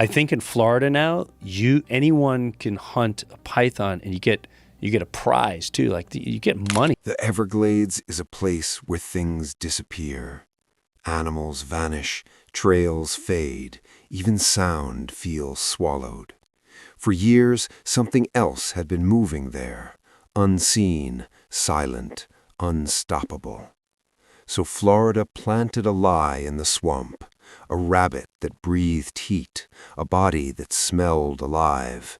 I think in Florida now, anyone can hunt a python, and you get a prize too. Like you get money. The Everglades is a place where things disappear. Animals vanish, trails fade, even sound feels swallowed. For years, something else had been moving there, unseen, silent, unstoppable. So Florida planted a lie in the swamp, a rabbit that breathed heat, a body that smelled alive.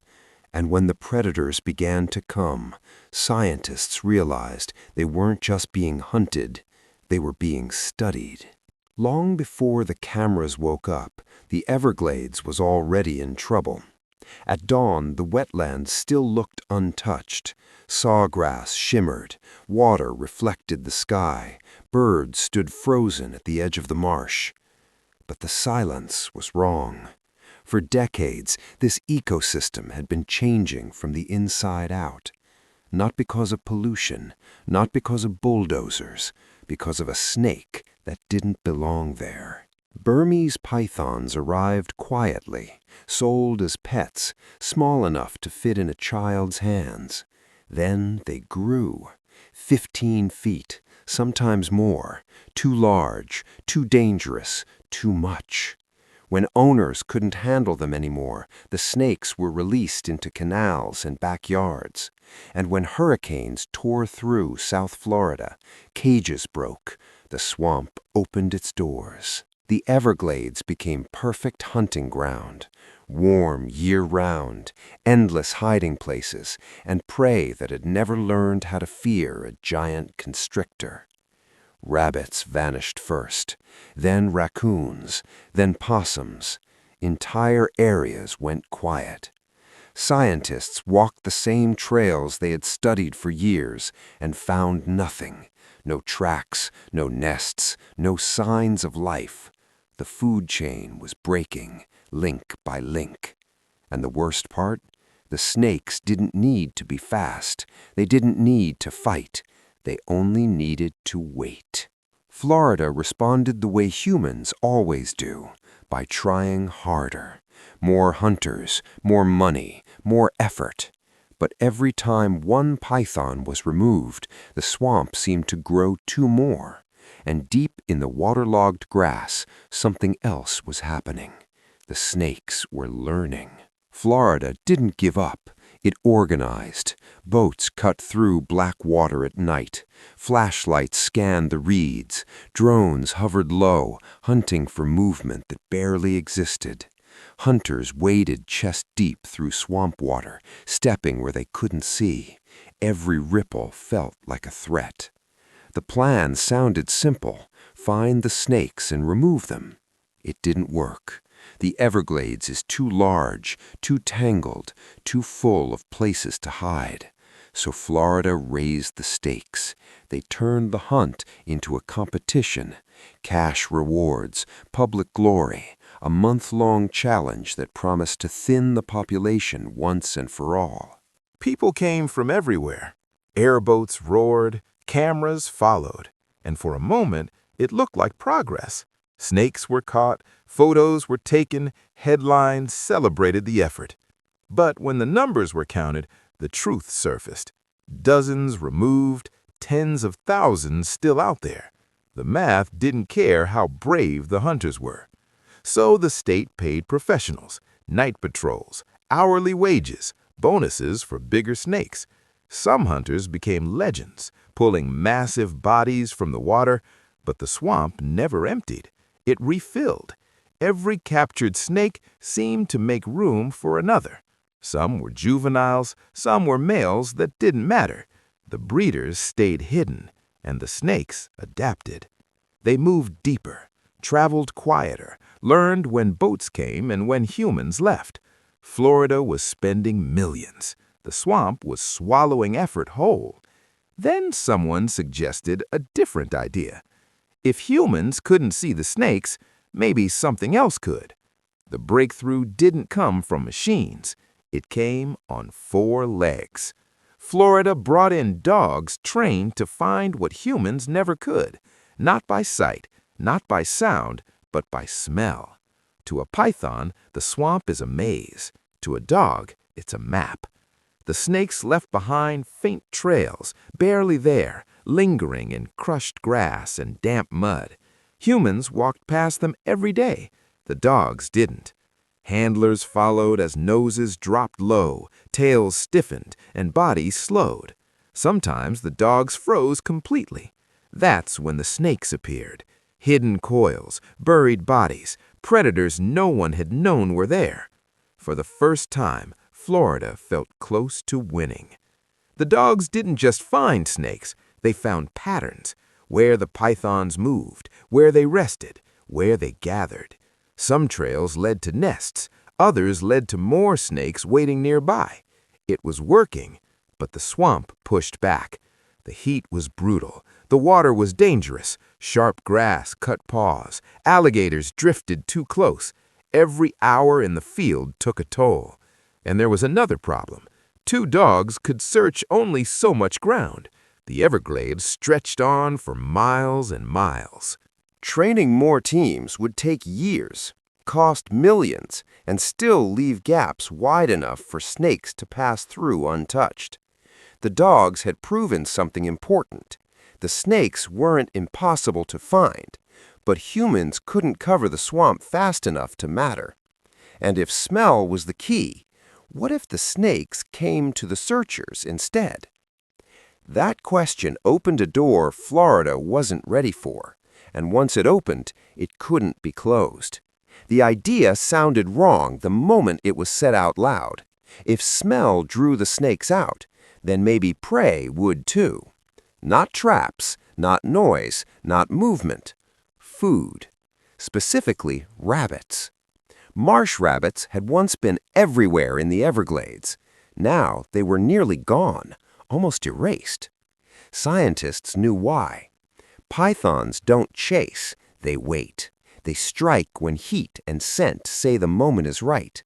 And when the predators began to come, scientists realized they weren't just being hunted, they were being studied. Long before the cameras woke up, the Everglades was already in trouble. At dawn, the wetlands still looked untouched. Sawgrass shimmered, water reflected the sky, birds stood frozen at the edge of the marsh. But the silence was wrong. For decades, this ecosystem had been changing from the inside out. Not because of pollution, not because of bulldozers, because of a snake that didn't belong there. Burmese pythons arrived quietly, sold as pets, small enough to fit in a child's hands. Then they grew. 15 feet, sometimes more, too large, too dangerous, too much. When owners couldn't handle them anymore, the snakes were released into canals and backyards. And when hurricanes tore through South Florida, cages broke, the swamp opened its doors. The Everglades became perfect hunting ground, warm year-round, endless hiding places, and prey that had never learned how to fear a giant constrictor. Rabbits vanished first, then raccoons, then possums. Entire areas went quiet. Scientists walked the same trails they had studied for years and found nothing. No tracks, no nests, no signs of life. The food chain was breaking, link by link. And the worst part? The snakes didn't need to be fast. They didn't need to fight. They only needed to wait. Florida responded the way humans always do, by trying harder. More hunters, more money, more effort. But every time one python was removed, the swamp seemed to grow 2 more. And deep in the waterlogged grass, something else was happening. The snakes were learning. Florida didn't give up. It organized. Boats cut through black water at night. Flashlights scanned the reeds. Drones hovered low, hunting for movement that barely existed. Hunters waded chest-deep through swamp water, stepping where they couldn't see. Every ripple felt like a threat. The plan sounded simple: find the snakes and remove them. It didn't work. The Everglades is too large, too tangled, too full of places to hide. So Florida raised the stakes. They turned the hunt into a competition. Cash rewards, public glory, a month-long challenge that promised to thin the population once and for all. People came from everywhere. Airboats roared, cameras followed, and for a moment it looked like progress. Snakes were caught, photos were taken, headlines celebrated the effort. But when the numbers were counted, the truth surfaced. Dozens removed, tens of thousands still out there. The math didn't care how brave the hunters were. So the state paid professionals, night patrols, hourly wages, bonuses for bigger snakes. Some hunters became legends, pulling massive bodies from the water, but the swamp never emptied. It refilled. Every captured snake seemed to make room for another. Some were juveniles, some were males that didn't matter. The breeders stayed hidden, and the snakes adapted. They moved deeper, traveled quieter, learned when boats came and when humans left. Florida was spending millions. The swamp was swallowing effort whole. Then someone suggested a different idea. If humans couldn't see the snakes, maybe something else could. The breakthrough didn't come from machines. It came on 4 legs. Florida brought in dogs trained to find what humans never could, not by sight, not by sound, but by smell. To a python, the swamp is a maze. To a dog, it's a map. The snakes left behind faint trails, barely there, lingering in crushed grass and damp mud. Humans walked past them every day. The dogs didn't. Handlers followed as noses dropped low, tails stiffened, and bodies slowed. Sometimes the dogs froze completely. That's when the snakes appeared. Hidden coils, buried bodies, predators no one had known were there. For the first time, Florida felt close to winning. The dogs didn't just find snakes, they found patterns, where the pythons moved, where they rested, where they gathered. Some trails led to nests, others led to more snakes waiting nearby. It was working, but the swamp pushed back. The heat was brutal, the water was dangerous, sharp grass cut paws, alligators drifted too close. Every hour in the field took a toll. And there was another problem. 2 dogs could search only so much ground. The Everglades stretched on for miles and miles. Training more teams would take years, cost millions, and still leave gaps wide enough for snakes to pass through untouched. The dogs had proven something important. The snakes weren't impossible to find, but humans couldn't cover the swamp fast enough to matter. And if smell was the key, what if the snakes came to the searchers instead? That question opened a door Florida wasn't ready for, and once it opened, it couldn't be closed. The idea sounded wrong the moment it was said out loud. If smell drew the snakes out, then maybe prey would too. Not traps, not noise, not movement. Food. Specifically, rabbits. Marsh rabbits had once been everywhere in the Everglades. Now they were nearly gone, almost erased. Scientists knew why. Pythons don't chase, they wait. They strike when heat and scent say the moment is right.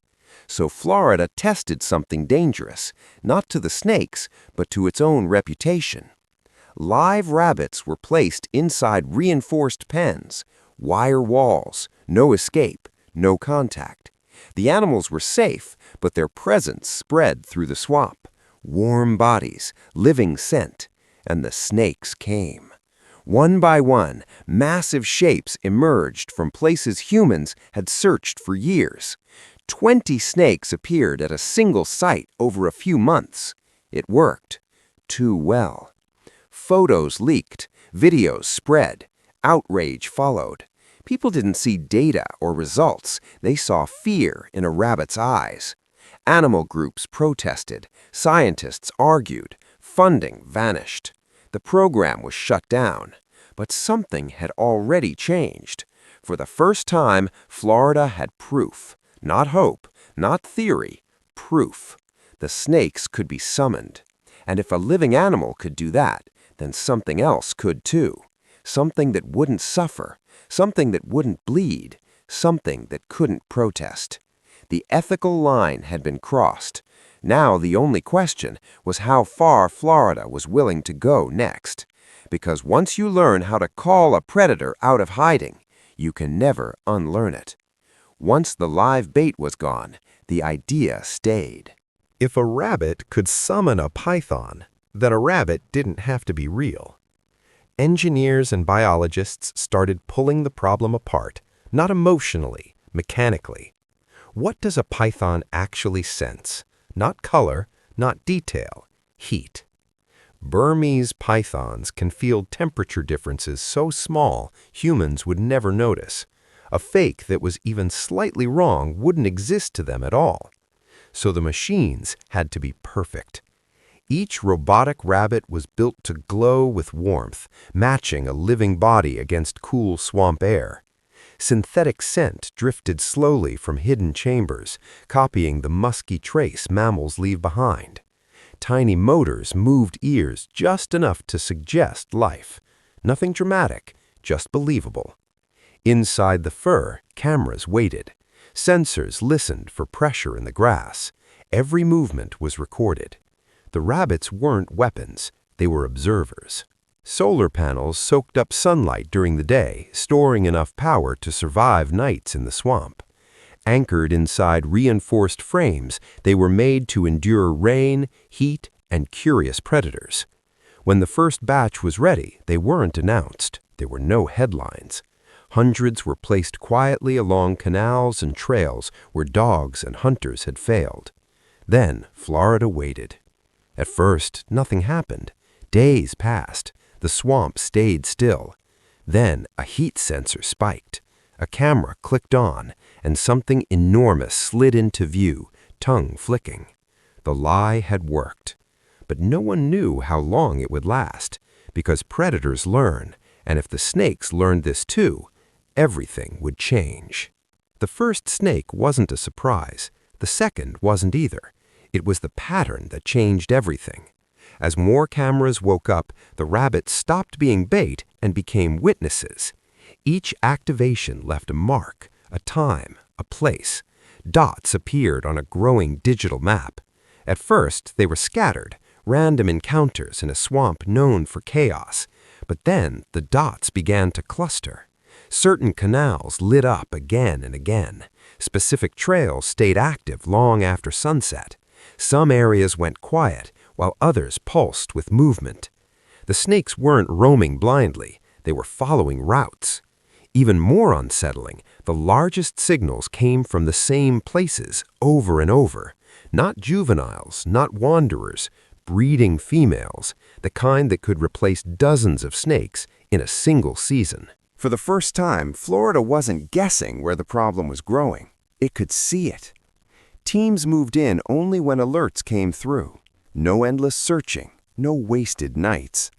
So Florida tested something dangerous, not to the snakes, but to its own reputation. Live rabbits were placed inside reinforced pens, wire walls, no escape, no contact. The animals were safe, but their presence spread through the swamp. Warm bodies, living scent, and the snakes came. One by one, massive shapes emerged from places humans had searched for years. 20 snakes appeared at a single site over a few months. It worked. Too well. Photos leaked, videos spread, outrage followed. People didn't see data or results, they saw fear in a rabbit's eyes. Animal groups protested, scientists argued, funding vanished. The program was shut down, but something had already changed. For the first time, Florida had proof. Not hope, not theory, proof. The snakes could be summoned. And if a living animal could do that, then something else could too. Something that wouldn't suffer, something that wouldn't bleed, something that couldn't protest. The ethical line had been crossed. Now the only question was how far Florida was willing to go next. Because once you learn how to call a predator out of hiding, you can never unlearn it. Once the live bait was gone, the idea stayed. If a rabbit could summon a python, then a rabbit didn't have to be real. Engineers and biologists started pulling the problem apart, not emotionally, mechanically. What does a python actually sense? Not color, not detail, heat. Burmese pythons can feel temperature differences so small humans would never notice. A fake that was even slightly wrong wouldn't exist to them at all. So the machines had to be perfect. Each robotic rabbit was built to glow with warmth, matching a living body against cool swamp air. Synthetic scent drifted slowly from hidden chambers, copying the musky trace mammals leave behind. Tiny motors moved ears just enough to suggest life. Nothing dramatic, just believable. Inside the fur, cameras waited. Sensors listened for pressure in the grass. Every movement was recorded. The rabbits weren't weapons, they were observers. Solar panels soaked up sunlight during the day, storing enough power to survive nights in the swamp. Anchored inside reinforced frames, they were made to endure rain, heat, and curious predators. When the first batch was ready, they weren't announced. There were no headlines. Hundreds were placed quietly along canals and trails where dogs and hunters had failed. Then Florida waited. At first, nothing happened. Days passed. The swamp stayed still. Then a heat sensor spiked. A camera clicked on, and something enormous slid into view, tongue flicking. The lie had worked. But no one knew how long it would last, because predators learn, and if the snakes learned this too, everything would change. The first snake wasn't a surprise. The second wasn't either. It was the pattern that changed everything. As more cameras woke up, the rabbits stopped being bait and became witnesses. Each activation left a mark, a time, a place. Dots appeared on a growing digital map. At first, they were scattered, random encounters in a swamp known for chaos. But then the dots began to cluster. Certain canals lit up again and again. Specific trails stayed active long after sunset. Some areas went quiet, while others pulsed with movement. The snakes weren't roaming blindly. They were following routes. Even more unsettling, the largest signals came from the same places over and over. Not juveniles, not wanderers, breeding females, the kind that could replace dozens of snakes in a single season. For the first time, Florida wasn't guessing where the problem was growing. It could see it. Teams moved in only when alerts came through. No endless searching, no wasted nights.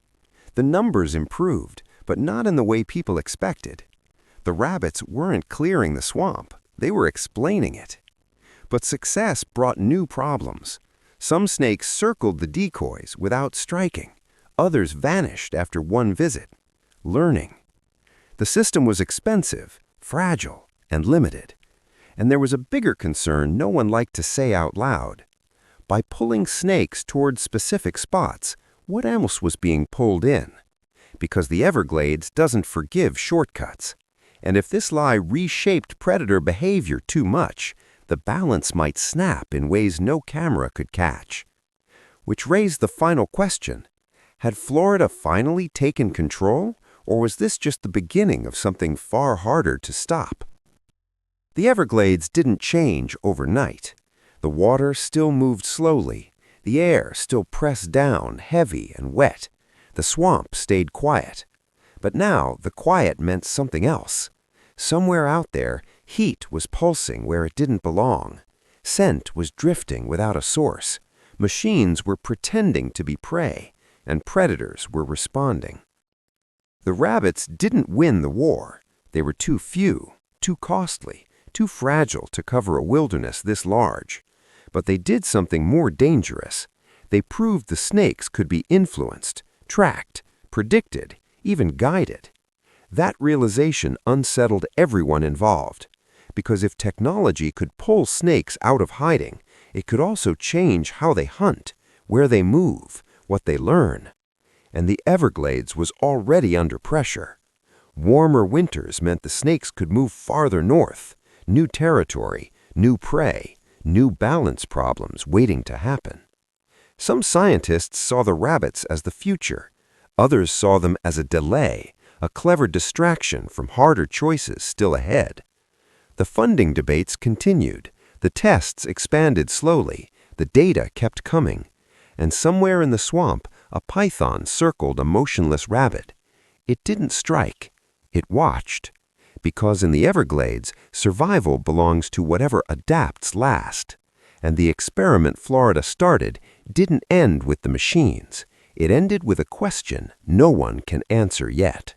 The numbers improved, but not in the way people expected. The rabbits weren't clearing the swamp. They were explaining it. But success brought new problems. Some snakes circled the decoys without striking. Others vanished after one visit. Learning. The system was expensive, fragile, and limited. And there was a bigger concern no one liked to say out loud. By pulling snakes toward specific spots, what else was being pulled in? Because the Everglades doesn't forgive shortcuts. And if this lie reshaped predator behavior too much, the balance might snap in ways no camera could catch. Which raised the final question. Had Florida finally taken control, or was this just the beginning of something far harder to stop? The Everglades didn't change overnight. The water still moved slowly. The air still pressed down, heavy and wet. The swamp stayed quiet. But now the quiet meant something else. Somewhere out there, heat was pulsing where it didn't belong. Scent was drifting without a source. Machines were pretending to be prey, and predators were responding. The rabbits didn't win the war. They were too few, too costly, too fragile to cover a wilderness this large. But they did something more dangerous. They proved the snakes could be influenced, tracked, predicted, even guided. That realization unsettled everyone involved. Because if technology could pull snakes out of hiding, it could also change how they hunt, where they move, what they learn. And the Everglades was already under pressure. Warmer winters meant the snakes could move farther north. New territory, new prey, new balance problems waiting to happen. Some scientists saw the rabbits as the future. Others saw them as a delay, a clever distraction from harder choices still ahead. The funding debates continued. The tests expanded slowly. The data kept coming. And somewhere in the swamp, a python circled a motionless rabbit. It didn't strike. It watched. Because in the Everglades, survival belongs to whatever adapts last. And the experiment Florida started didn't end with the machines. It ended with a question no one can answer yet.